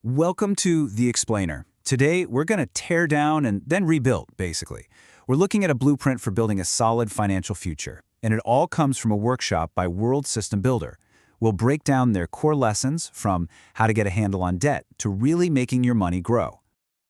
Welcome to The Explainer. Today, we're going to tear down and then rebuild, basically. We're looking at a blueprint for building a solid financial future, and it all comes from a workshop by World System Builder. We'll break down their core lessons from how to get a handle on debt to really making your money grow.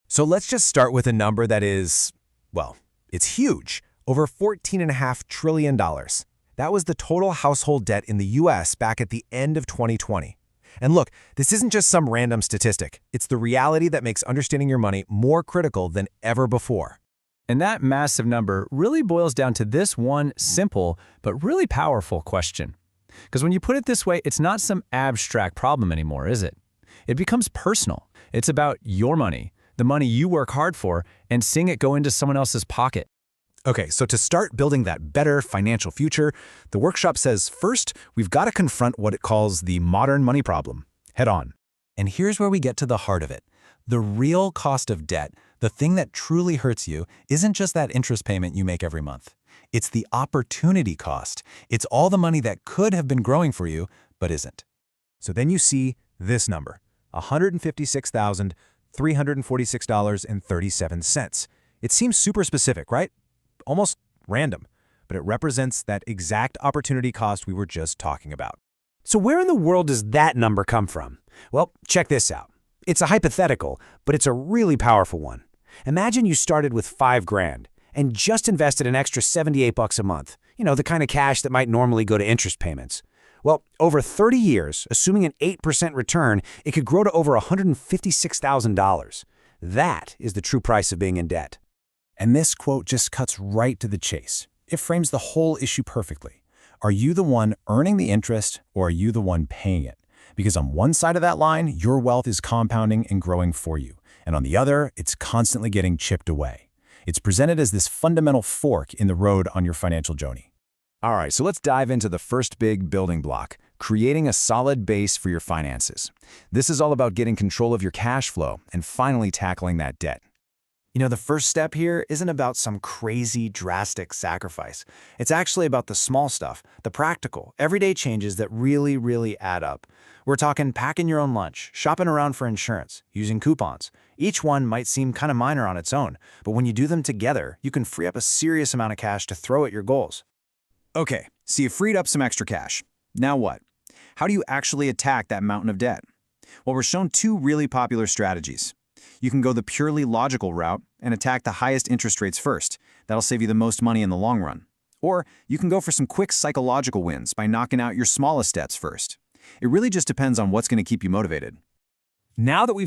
So let's just start with a number that is, well, it's huge, over $14.5 trillion. That was the total household debt in the US back at the end of 2020. And look, this isn't just some random statistic. It's the reality that makes understanding your money more critical than ever before. And that massive number really boils down to this one simple but really powerful question. Because when you put it this way, it's not some abstract problem anymore, is it? It becomes personal. It's about your money, the money you work hard for, and seeing it go into someone else's pocket. Okay, so to start building that better financial future, the workshop says first, we've got to confront what it calls the modern money problem, head on. And here's where we get to the heart of it. The real cost of debt, the thing that truly hurts you, isn't just that interest payment you make every month. It's the opportunity cost. It's all the money that could have been growing for you, but isn't. So then you see this number, $156,346.37. It seems super specific, right? Almost random, but it represents that exact opportunity cost we were just talking about. So where in the world does that number come from? Well, check this out. It's a hypothetical, but it's a really powerful one. Imagine you started with $5,000 and just invested an extra $78 a month. You know, the kind of cash that might normally go to interest payments. Well, over 30 years, assuming an 8% return, it could grow to over $156,000. That is the true price of being in debt. And this quote just cuts right to the chase. It frames the whole issue perfectly. Are you the one earning the interest, or are you the one paying it? Because on one side of that line, your wealth is compounding and growing for you. And on the other, it's constantly getting chipped away. It's presented as this fundamental fork in the road on your financial journey. All right, so let's dive into the first big building block, creating a solid base for your finances. This is all about getting control of your cash flow and finally tackling that debt. You know, the first step here isn't about some crazy, drastic sacrifice. It's actually about the small stuff, the practical, everyday changes that really add up. We're talking packing your own lunch, shopping around for insurance, using coupons. Each one might seem kind of minor on its own, but when you do them together, you can free up a serious amount of cash to throw at your goals. Okay, so you freed up some extra cash. Now what? How do you actually attack that mountain of debt? Well, we're shown two really popular strategies. You can go the purely logical route and attack the highest interest rates first. That'll save you the most money in the long run. Or you can go for some quick psychological wins by knocking out your smallest debts first. It really just depends on what's going to keep you motivated. Now that we've